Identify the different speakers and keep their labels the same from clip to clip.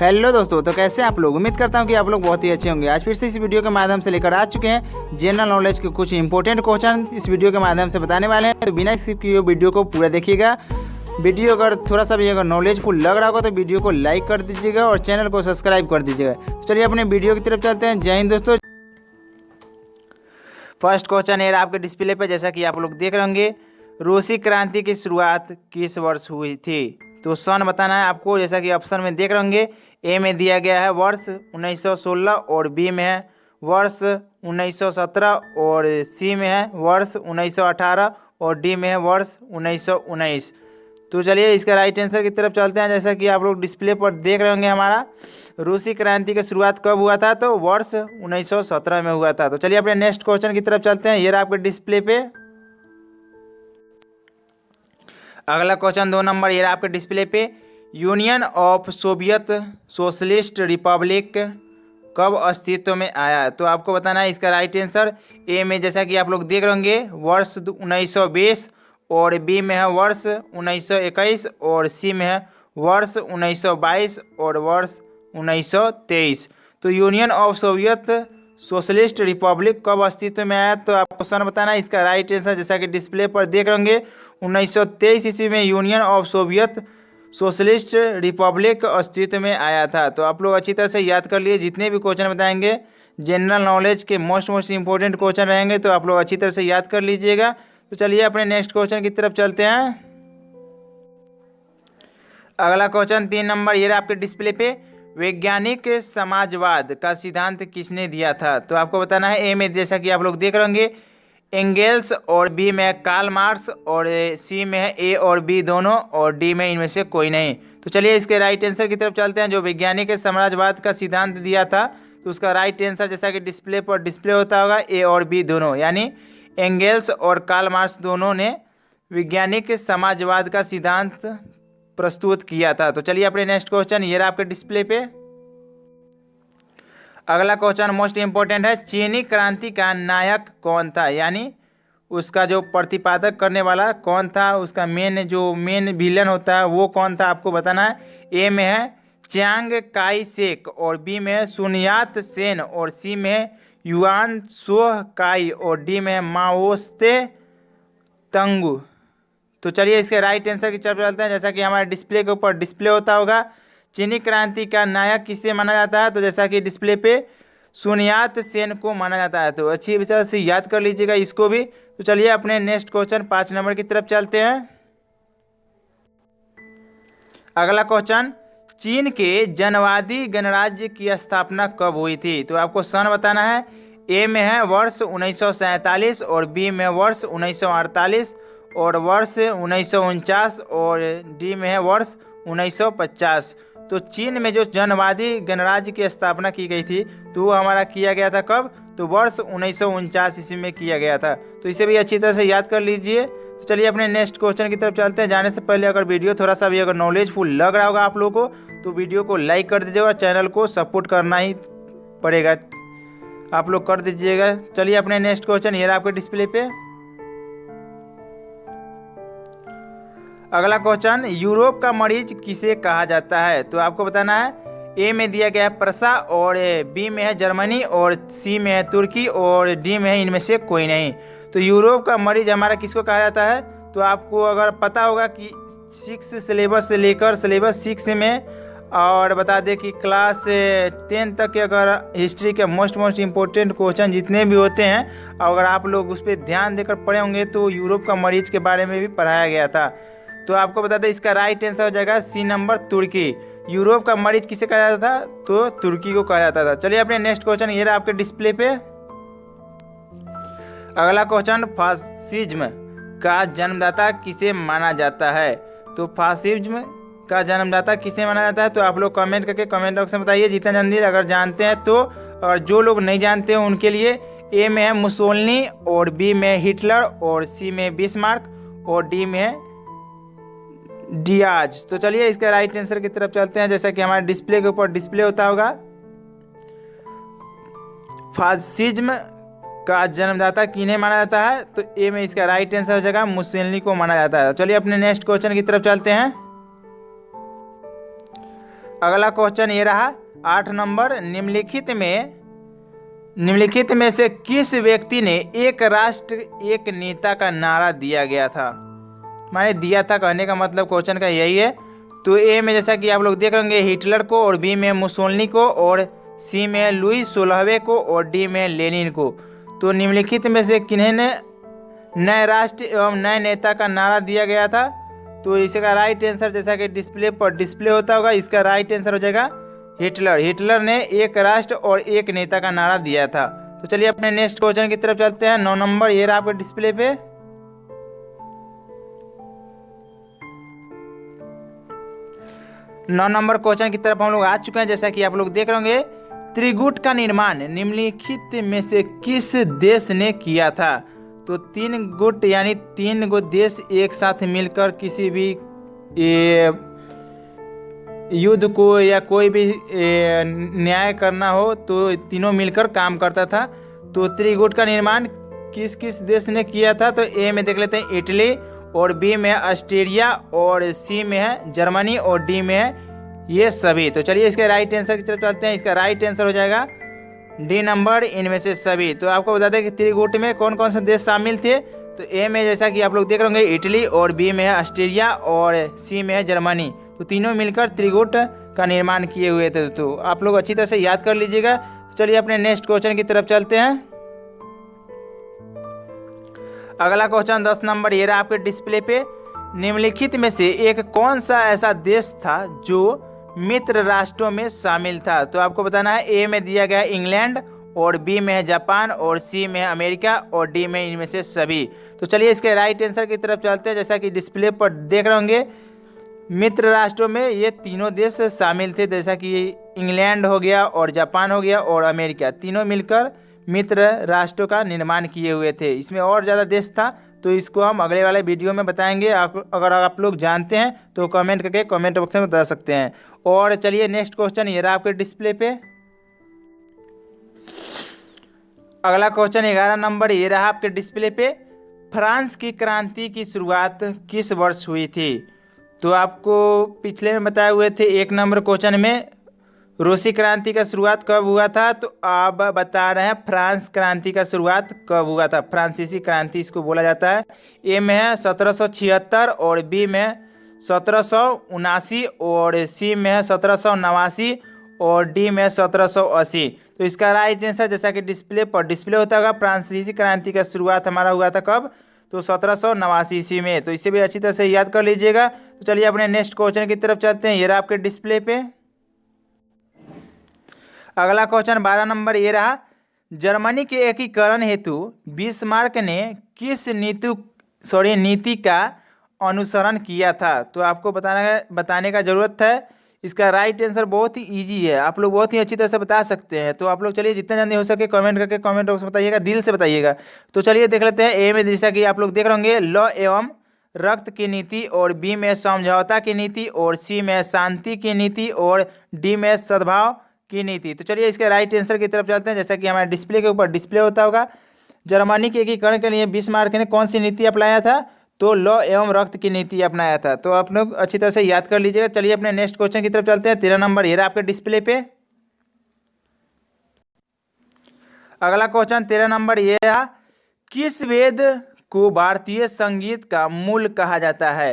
Speaker 1: Hello दोस्तों, तो कैसे आप लोग। उम्मीद करता हूं कि आप लोग बहुत ही अच्छे होंगे। आज फिर से इस वीडियो के माध्यम से लेकर आ चुके हैं जनरल नॉलेज के कुछ इंपॉर्टेंट क्वेश्चन इस वीडियो के माध्यम से बताने वाले हैं। तो बिना स्किप किए वीडियो को पूरा देखिएगा। वीडियो अगर थोड़ा सा भी अगर नॉलेजफुल लग रहा होगा तो वीडियो को लाइक कर दीजिएगा और चैनल को सब्सक्राइब कर दीजिएगा। तो चलिए अपने वीडियो की तरफ चलते हैं। जय हिंद दोस्तों। फर्स्ट क्वेश्चन है आपके डिस्प्ले पे, जैसा कि आप लोग देख रहे होंगे, रूसी क्रांति की शुरुआत किस वर्ष हुई थी। तो सन बताना है आपको, जैसा कि ऑप्शन में देख रहे होंगे। ए में दिया गया है वर्ष 1916 और बी में है वर्ष 1917 और सी में है वर्ष 1918 और डी में है वर्ष 1919। तो चलिए इसका राइट आंसर की तरफ चलते हैं। जैसा कि आप लोग डिस्प्ले पर देख रहे होंगे, हमारा रूसी क्रांति की शुरुआत कब हुआ था, तो वर्ष 1917 में हुआ था। तो चलिए अपने नेक्स्ट क्वेश्चन की तरफ चलते हैं। ये रहा आपके डिस्प्ले पे अगला क्वेश्चन 2 नंबर। ये रहा आपके डिस्प्ले पे, union of Soviet socialist Republic कब अस्तित्व में आया। तो आपको बताना है इसका राइट आंसर। ए में जैसा कि आप लोग देख रहे होंगे वर्ष 1920 और बी में है वर्ष 1921 और सी में है वर्ष 1922 और वर्ष 1923। तो union of Soviet socialist Republic कब अस्तित्व में आया, तो आपको क्वेश्चन बताना है इसका राइट आंसर। जैसा कि डिस्प्ले पर देख रहे होंगे 1923 ईस्वी में union of Soviet socialist Republic अस्तित्व में आया था। तो आप लोग अच्छी तरह से याद कर लिए। जितने भी क्वेश्चन बताएंगे जनरल नॉलेज के मोस्ट इंपॉर्टेंट क्वेश्चन रहेंगे, तो आप लोग अच्छी तरह से याद कर लीजिएगा। तो चलिए अपने नेक्स्ट क्वेश्चन की तरफ चलते हैं। अगला क्वेश्चन 3 नंबर। ये रहा आपके डिस्प्ले पे, वैज्ञानिक समाजवाद का सिद्धांत किसने दिया था। तो आपको बताना है ए में जैसा कि आप लोग देख रहे होंगे एंगेल्स और बी में है कार्ल मार्क्स और सी में है ए और बी दोनों और डी में इनमें से कोई नहीं। तो चलिए इसके राइट आंसर की तरफ चलते हैं। जो वैज्ञानिक समाजवाद का सिद्धांत दिया था, तो उसका राइट आंसर जैसा कि डिस्प्ले पर डिस्प्ले होता होगा ए और बी दोनों, यानी एंगेल्स और कार्ल मार्क्स दोनों ने वैज्ञानिक समाजवाद का सिद्धांत प्रस्तुत किया था। तो चलिए अपने नेक्स्ट क्वेश्चन, ये रहा आपके डिस्प्ले पे अगला क्वेश्चन मोस्ट इंपॉर्टेंट है, चीनी क्रांति का नायक कौन था, यानी उसका जो प्रतिपादक करने वाला कौन था, उसका मेन विलन होता है वो कौन था, आपको बताना है। ए में है चियांग काई शेक और बी में है सुनियात सेन और सी में है युआन सोह काई और डी में है माओत्से तंगु। तो चलिए इसके राइट आंसर की तरफ चलते हैं। जैसा कि हमारे डिस्प्ले के ऊपर डिस्प्ले होता होगा, चीनी क्रांति का नायक किसे माना जाता है, तो जैसा कि डिस्प्ले पे सुनियात सेन को माना जाता है। तो अच्छी तरह से याद कर लीजिएगा इसको भी। तो चलिए अपने नेक्स्ट क्वेश्चन 5 नंबर की तरफ चलते हैं। अगला क्वेश्चन, चीन के जनवादी गणराज्य की स्थापना कब हुई थी। तो आपको सन बताना है। ए में है वर्ष 1947 और बी में वर्ष 1948 और वर्ष 1949 और डी में है वर्ष 1950। तो चीन में जो जनवादी गणराज्य की स्थापना की गई थी, तो वो हमारा किया गया था कब, तो वर्ष 1949 ईस्वी में किया गया था। तो इसे भी अच्छी तरह से याद कर लीजिए। तो चलिए अपने नेक्स्ट क्वेश्चन की तरफ चलते हैं। जाने से पहले अगर वीडियो थोड़ा सा भी अगर नॉलेजफुल लग रहा होगा आप लोगों को, तो वीडियो को लाइक कर दीजिएगा। चैनल को सपोर्ट करना ही पड़ेगा, आप लोग कर दीजिएगा। चलिए अपने नेक्स्ट क्वेश्चन, ये रहा आपके डिस्प्ले पे अगला क्वेश्चन, यूरोप का मरीज किसे कहा जाता है। तो आपको बताना है। ए में दिया गया है प्रसा और बी में है जर्मनी और सी में है तुर्की और डी में है इनमें से कोई नहीं। तो यूरोप का मरीज हमारा किसको कहा जाता है, तो आपको अगर पता होगा कि 6 सिलेबस से लेकर सिलेबस 6 में, और बता दें कि क्लास 10 तक के अगर हिस्ट्री के मोस्ट इंपॉर्टेंट क्वेश्चन जितने भी होते हैं, अगर आप लोग उस पर ध्यान देकर पढ़े होंगे, तो यूरोप का मरीज के बारे में भी पढ़ाया गया था। तो आपको बता दें इसका राइट आंसर हो जाएगा सी नंबर तुर्की। यूरोप का मरीज किसे कहा जाता था, तो तुर्की को कहा जाता था। चलिए अपने नेक्स्ट क्वेश्चन, ये रहा आपके डिस्प्ले पे अगला क्वेश्चन, फासिज्म का जन्मदाता किसे माना जाता है। तो फासिज्म का जन्मदाता किसे माना जाता है, तो आप लोग कमेंट करके कमेंट बॉक्स में बताइए जितना जल्दी अगर जानते हैं तो। और जो लोग नहीं जानते हैं उनके लिए ए में है मुसोलिनी और बी में हिटलर और सी में बिस्मार्क और डी में है डियाज। तो चलिए इसका राइट आंसर की तरफ चलते हैं। जैसा कि हमारे डिस्प्ले के ऊपर डिस्प्ले होता होगा, फासिज्म का जन्मदाता किन्हें माना जाता है, तो ए में इसका राइट आंसर हो जाएगा मुसोलिनी को माना जाता है। चलिए अपने नेक्स्ट क्वेश्चन की तरफ चलते हैं। अगला क्वेश्चन ये रहा 8 नंबर, निम्नलिखित में से किस व्यक्ति ने एक राष्ट्र एक नेता का नारा दिया गया था। माने दिया था कहने का मतलब क्वेश्चन का यही है। तो ए में जैसा कि आप लोग देख रहे हिटलर को, और बी में मुसोलिनी को, और सी में लुई 16वें को, और डी में लेनिन को। तो निम्नलिखित में से किन्हें नए राष्ट्र एवं नए नेता का नारा दिया गया था। तो इसका राइट आंसर जैसा कि डिस्प्ले पर डिस्प्ले होता होगा, इसका राइट आंसर हो जाएगा हिटलर ने एक राष्ट्र और एक नेता का नारा दिया था। तो चलिए अपने नेक्स्ट क्वेश्चन की तरफ चलते हैं। 9 नंबर ये रहा आपके डिस्प्ले पे। नौ नंबर क्वेश्चन की तरफ हम लोग आ चुके हैं। जैसा कि आप लोग देख रहे होंगे, त्रिगुट का निर्माण निम्नलिखित में से किस देश ने किया था। तो 3 गुट यानी 3 गो देश एक साथ मिलकर किसी भी युद्ध को या कोई भी न्याय करना हो तो तीनों मिलकर काम करता था। तो त्रिगुट का निर्माण किस किस देश ने किया था। तो ए में देख लेते हैं इटली, और बी में है ऑस्ट्रेलिया, और सी में है जर्मनी, और डी में है ये सभी। तो चलिए इसके राइट आंसर की तरफ चलते हैं। इसका राइट आंसर हो जाएगा डी नंबर, इनमें से सभी। तो आपको बता दें कि त्रिगुट में कौन कौन से देश शामिल थे। तो ए में जैसा कि आप लोग देख रहे होंगे इटली, और बी में है ऑस्ट्रेलिया, और सी में है जर्मनी। तो तीनों मिलकर त्रिगुट का निर्माण किए हुए थे। तो आप लोग अच्छी तरह से याद कर लीजिएगा। तो चलिए अपने नेक्स्ट क्वेश्चन की तरफ चलते हैं। अगला क्वेश्चन 10 नंबर ये रहा आपके डिस्प्ले पे। निम्नलिखित में से एक कौन सा ऐसा देश था जो मित्र राष्ट्रों में शामिल था। तो आपको बताना है। ए में दिया गया इंग्लैंड, और बी में है जापान, और सी में है अमेरिका, और डी में इनमें से सभी। तो चलिए इसके राइट आंसर की तरफ चलते हैं। जैसा कि डिस्प्ले पर देख रहे होंगे, मित्र राष्ट्रों में ये तीनों देश शामिल थे। जैसा कि इंग्लैंड हो गया, और जापान हो गया, और अमेरिका, तीनों मिलकर मित्र राष्ट्रों का निर्माण किए हुए थे। इसमें और ज़्यादा देश था, तो इसको हम अगले वाले वीडियो में बताएंगे। अगर आप लोग जानते हैं तो कमेंट करके कमेंट बॉक्स में बता सकते हैं। और चलिए नेक्स्ट क्वेश्चन ये रहा आपके डिस्प्ले पे। अगला क्वेश्चन 11 नंबर ये रहा आपके डिस्प्ले पे। फ्रांस की क्रांति की शुरुआत किस वर्ष हुई थी। तो आपको पिछले में बताए हुए थे 1 नंबर क्वेश्चन में रूसी क्रांति का शुरुआत कब हुआ था। तो आप बता रहे हैं फ्रांस क्रांति का शुरुआत कब हुआ था। फ्रांसीसी क्रांति इसको बोला जाता है। ए में है 1776, और बी में 1779, और सी में है 1789, और डी में 1780। तो इसका राइट आंसर जैसा कि डिस्प्ले पर डिस्प्ले होता होगा, फ्रांसीसी क्रांति का शुरुआत हमारा हुआ था कब। तो 1789 ईस्वी में। तो इसे भी अच्छी तरह से याद कर लीजिएगा। तो चलिए अपने नेक्स्ट क्वेश्चन की तरफ चलते हैं। ये रहा आपके डिस्प्ले पे। अगला क्वेश्चन 12 नंबर ये रहा। जर्मनी के एकीकरण हेतु बिस्मार्क ने किस नीति का अनुसरण किया था। तो आपको बताने का जरूरत है। इसका राइट आंसर बहुत ही इजी है, आप लोग बहुत ही अच्छी तरह से बता सकते हैं। तो आप लोग चलिए जितना जल्दी हो सके कमेंट करके कमेंट बॉक्स में बताइएगा, दिल से बताइएगा। तो चलिए देख लेते हैं। ए में जैसा कि आप लोग देख रहे होंगे लॉ एवं रक्त की नीति, और बी में समझौता की नीति, और सी में शांति की नीति, और डी में सद्भाव की नीति। तो चलिए इसके राइट आंसर की तरफ चलते हैं। जैसा कि हमारे डिस्प्ले के ऊपर डिस्प्ले होता होगा, जर्मनी के एकीकरण के लिए बिस्मार्क ने कौन सी नीति अपनाया था। तो लॉ एवं रक्त की नीति अपनाया था। तो आप लोग अच्छी तरह से याद कर लीजिएगा। चलिए अपने नेक्स्ट क्वेश्चन की तरफ चलते हैं। 13 नंबर ये रहा आपके डिस्प्ले पे। अगला क्वेश्चन 13 नंबर ये रहा। किस वेद को भारतीय संगीत का मूल कहा जाता है,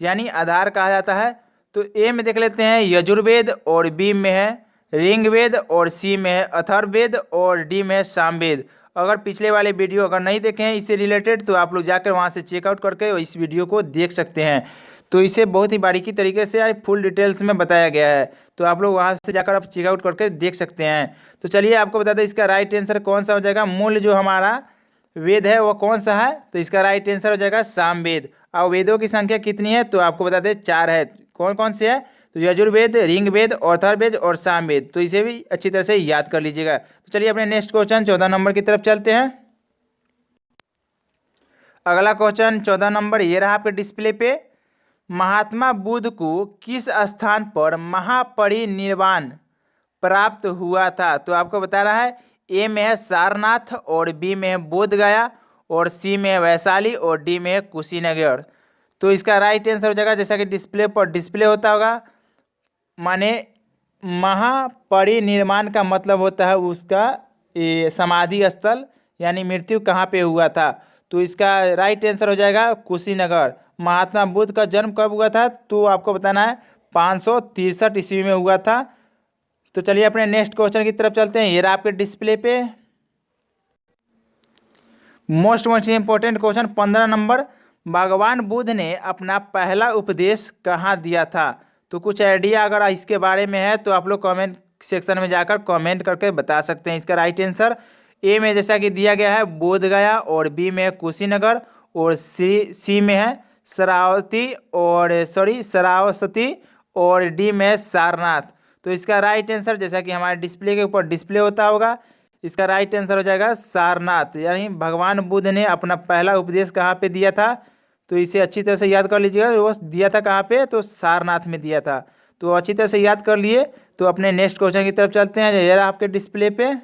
Speaker 1: यानी आधार कहा जाता है। तो ए में देख लेते हैं यजुर्वेद, और बी में है ऋग्वेद, और सी में है अथर्ववेद, और डी में है सामवेद। अगर पिछले वाले वीडियो अगर नहीं देखे हैं इससे रिलेटेड, तो आप लोग जाकर वहाँ से चेकआउट करके इस वीडियो को देख सकते हैं। तो इसे बहुत ही बारीकी तरीके से फुल डिटेल्स में बताया गया है। तो आप लोग वहाँ से जाकर आप चेकआउट करके देख सकते हैं। तो चलिए आपको बता दें इसका राइट आंसर कौन सा हो जाएगा। मूल जो हमारा वेद है वो कौन सा है। तो इसका राइट आंसर हो जाएगा सामवेद। और वेदों की संख्या कितनी है, तो आपको बता दें 4 है। कौन कौन से है, तो यजुर्वेद, ऋग्वेद, अथर्ववेद और सामवेद। तो इसे भी अच्छी तरह से याद कर लीजिएगा। तो चलिए अपने नेक्स्ट क्वेश्चन 14 नंबर की तरफ चलते हैं। अगला क्वेश्चन 14 नंबर ये रहा आपके डिस्प्ले पे। महात्मा बुद्ध को किस स्थान पर महापरिनिर्वाण प्राप्त हुआ था। तो आपको बता रहा है। ए में है सारनाथ, और बी में है बोध गया, और सी में है वैशाली, और डी में है कुशीनगर। तो इसका राइट आंसर हो जाएगा जैसा कि डिस्प्ले पर डिस्प्ले होता होगा, माने महापरिनिर्वाण का मतलब होता है उसका समाधि स्थल, यानी मृत्यु कहाँ पे हुआ था। तो इसका राइट आंसर हो जाएगा कुशीनगर। महात्मा बुद्ध का जन्म कब हुआ था, तो आपको बताना है 563 ईस्वी में हुआ था। तो चलिए अपने नेक्स्ट क्वेश्चन की तरफ चलते हैं। ये रहा आपके डिस्प्ले पे मोस्ट इंपॉर्टेंट क्वेश्चन 15 नंबर। भगवान बुद्ध ने अपना पहला उपदेश कहाँ दिया था। तो कुछ आइडिया अगर इसके बारे में है तो आप लोग कमेंट सेक्शन में जाकर कमेंट करके बता सकते हैं। इसका राइट आंसर ए में जैसा कि दिया गया है बोध गया, और बी में है कुशीनगर, और सी में है सरावती, और डी में है सारनाथ। तो इसका राइट आंसर जैसा कि हमारे डिस्प्ले के ऊपर डिस्प्ले होता होगा, इसका राइट आंसर हो जाएगा सारनाथ। यानी भगवान बुद्ध ने अपना पहला उपदेश कहाँ पे दिया था, तो इसे अच्छी तरह से याद कर लीजिएगा। वो दिया था कहाँ पे, तो सारनाथ में दिया था। तो अच्छी तरह से याद कर लिए। तो अपने नेक्स्ट क्वेश्चन की तरफ चलते हैं। ये रहा आपके डिस्प्ले पे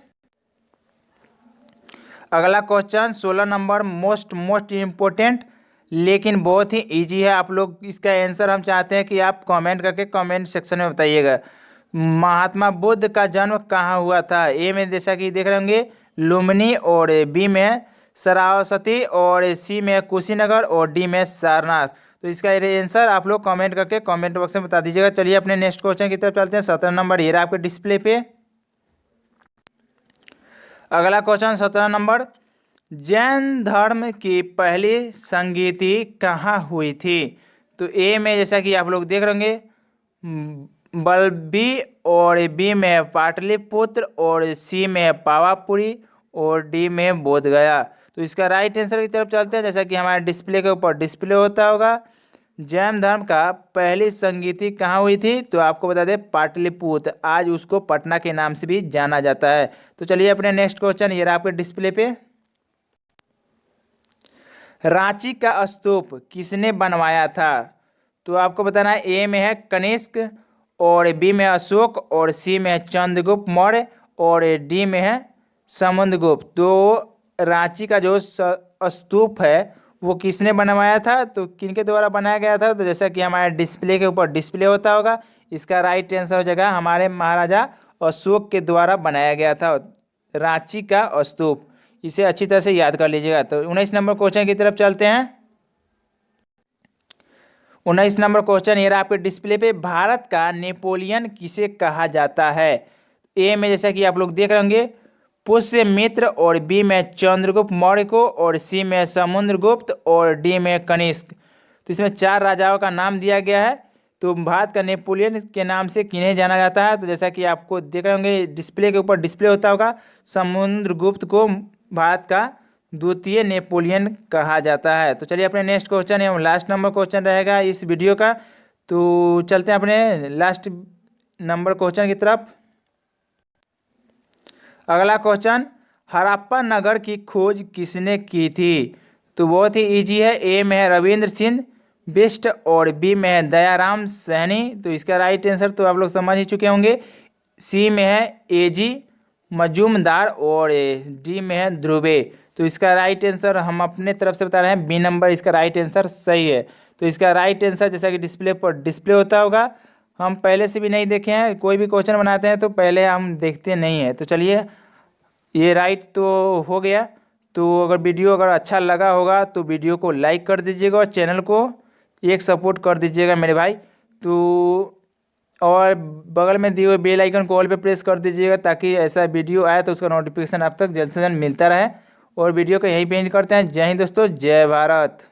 Speaker 1: अगला क्वेश्चन 16 नंबर। मोस्ट इम्पोर्टेंट लेकिन बहुत ही इजी है। आप लोग इसका आंसर हम चाहते हैं कि आप कमेंट करके कमेंट सेक्शन में बताइएगा। महात्मा बुद्ध का जन्म कहाँ हुआ था। ए में जैसा कि देख रहे होंगे लुम्बिनी, और बी में सरावती, और सी में कुशीनगर, और डी में सारनाथ। तो इसका आंसर आप लोग कमेंट करके कमेंट बॉक्स में बता दीजिएगा। चलिए अपने नेक्स्ट क्वेश्चन की तरफ चलते हैं। 17 नंबर ये रहा आपके डिस्प्ले पे अगला क्वेश्चन 17 नंबर। जैन धर्म की पहली संगीति कहाँ हुई थी। तो ए में जैसा कि आप लोग देख रहे होंगे बल्बी, और बी में पाटलिपुत्र, और सी में पावापुरी, और डी में बोधगया। तो इसका राइट आंसर की तरफ चलते हैं। जैसा कि हमारे डिस्प्ले के ऊपर डिस्प्ले होता होगा, जैन धर्म का पहली संगीति कहाँ हुई थी, तो आपको बता दें पाटलिपुत्र। आज उसको पटना के नाम से भी जाना जाता है। तो चलिए अपने नेक्स्ट क्वेश्चन ये रहा आपके डिस्प्ले पे। रांची का स्तूप किसने बनवाया था। तो आपको बताना है ए में है कनिष्क, और बी में अशोक, और सी में है चंद्रगुप्त मौर्य, और डी में है समुद्रगुप्त। तो रांची का जो स्तूप है वो किसने बनवाया था, तो किनके द्वारा बनाया गया था। तो जैसा कि हमारे डिस्प्ले के ऊपर डिस्प्ले होता होगा, इसका राइट आंसर हो जाएगा हमारे महाराजा अशोक के द्वारा बनाया गया था रांची का स्तूप। इसे अच्छी तरह से याद कर लीजिएगा। तो 19 नंबर क्वेश्चन की तरफ चलते हैं। 19 नंबर क्वेश्चन ये रहा आपके डिस्प्ले पे। भारत का नेपोलियन किसे कहा जाता है। ए में जैसा कि आप लोग देख रहे होंगे पुष्यमित्र, और बी में चंद्रगुप्त मौर्य को, और सी में समुद्रगुप्त, और डी में कनिष्क। तो इसमें 4 राजाओं का नाम दिया गया है। तो भारत का नेपोलियन के नाम से किन्हें जाना जाता है, तो जैसा कि आपको देख रहे होंगे डिस्प्ले के ऊपर डिस्प्ले होता होगा, समुद्रगुप्त को भारत का द्वितीय नेपोलियन कहा जाता है। तो चलिए अपने नेक्स्ट क्वेश्चन एवं लास्ट नंबर क्वेश्चन रहेगा इस वीडियो का। तो चलते हैं अपने लास्ट नंबर क्वेश्चन की तरफ। अगला क्वेश्चन हड़प्पा नगर की खोज किसने की थी। तो बहुत ही इजी है। ए में है रविंद्र सिंह बिष्ट, और बी में है दयाराम सैनी। तो इसका राइट आंसर तो आप लोग समझ ही चुके होंगे। सी में है एजी मजूमदार, और डी में है ध्रुवे। तो इसका राइट आंसर हम अपने तरफ से बता रहे हैं बी नंबर इसका राइट आंसर सही है। तो इसका राइट आंसर जैसा कि डिस्प्ले पर डिस्प्ले होता होगा, हम पहले से भी नहीं देखे हैं। कोई भी क्वेश्चन बनाते हैं तो पहले हम देखते नहीं हैं। तो चलिए ये राइट तो हो गया। तो अगर वीडियो अगर अच्छा लगा होगा तो वीडियो को लाइक कर दीजिएगा, और चैनल को एक सपोर्ट कर दीजिएगा मेरे भाई। तो और बगल में दिए हुए बेल आइकन को ऑल पे प्रेस कर दीजिएगा, ताकि ऐसा वीडियो आए तो उसका नोटिफिकेशन आप तक जल्द से जल्द मिलता रहे। और वीडियो को यहीं पे एंड करते हैं। जय हिंद दोस्तों, जय भारत।